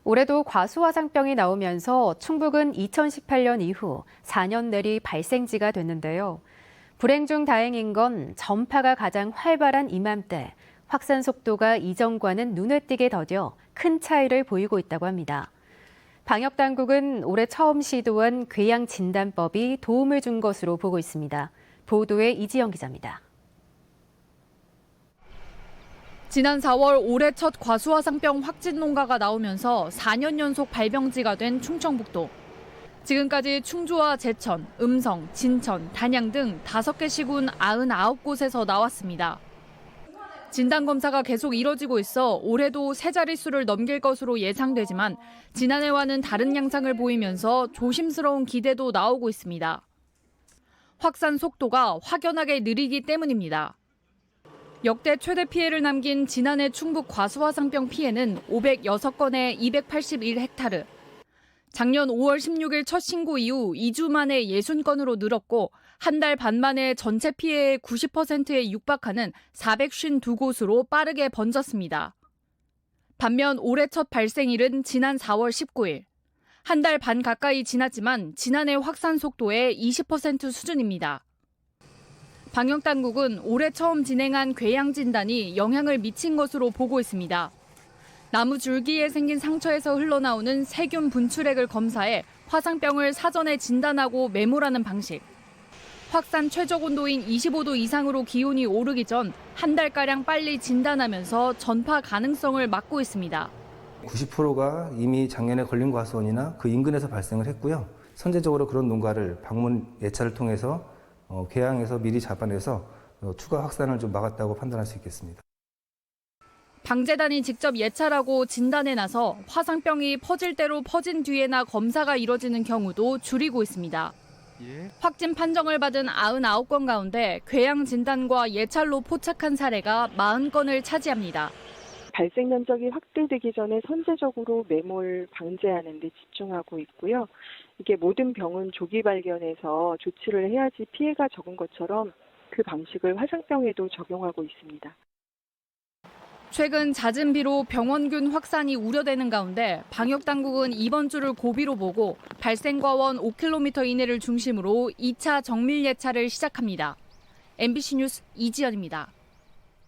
올해도 과수화상병이 나오면서 충북은 2018년 이후 4년 내리 발생지가 됐는데요. 불행 중 다행인 건 전파가 가장 활발한 이맘때 확산 속도가 이전과는 눈에 띄게 더뎌 큰 차이를 보이고 있다고 합니다. 방역당국은 올해 처음 시도한 궤양진단법이 도움을 준 것으로 보고 있습니다. 보도에 이지영 기자입니다. 지난 4월 올해 첫 과수화상병 확진 농가가 나오면서 4년 연속 발병지가 된 충청북도. 지금까지 충주와 제천, 음성, 진천, 단양 등 5개 시군 99곳에서 나왔습니다. 진단검사가 계속 이뤄지고 있어 올해도 세 자릿수를 넘길 것으로 예상되지만 지난해와는 다른 양상을 보이면서 조심스러운 기대도 나오고 있습니다. 확산 속도가 확연하게 느리기 때문입니다. 역대 최대 피해를 남긴 지난해 충북 과수화상병 피해는 506건에 281헥타르. 작년 5월 16일 첫 신고 이후 2주 만에 60건으로 늘었고 한 달 반 만에 전체 피해의 90%에 육박하는 452곳으로 빠르게 번졌습니다. 반면 올해 첫 발생일은 지난 4월 19일. 한 달 반 가까이 지났지만 지난해 확산 속도의 20% 수준입니다. 방역당국은 올해 처음 진행한 궤양 진단이 영향을 미친 것으로 보고 있습니다. 나무 줄기에 생긴 상처에서 흘러나오는 세균 분출액을 검사해 화상병을 사전에 진단하고 메모라는 방식. 확산 최적 온도인 25도 이상으로 기온이 오르기 전 한 달가량 빨리 진단하면서 전파 가능성을 막고 있습니다. 90%가 이미 작년에 걸린 과수원이나 그 인근에서 발생을 했고요. 선제적으로 그런 농가를 방문 예찰을 통해서 궤양에서 미리 잡아내서 추가 확산을 좀 막았다고 판단할 수 있겠습니다. 방재단이 직접 예찰하고 진단에 나서 화상병이 퍼질 대로 퍼진 뒤에나 검사가 이뤄지는 경우도 줄이고 있습니다. 확진 판정을 받은 99건 가운데 궤양 진단과 예찰로 포착한 사례가 40건을 차지합니다. 발생 면적이 확대되기 전에 선제적으로 매몰 방제하는 데 집중하고 있고요. 이게 모든 병은 조기 발견해서 조치를 해야지 피해가 적은 것처럼 그 방식을 화상병에도 적용하고 있습니다. 최근 잦은 비로 병원균 확산이 우려되는 가운데 방역당국은 이번 주를 고비로 보고 발생과원 5km 이내를 중심으로 2차 정밀 예찰을 시작합니다. MBC 뉴스 이지연입니다.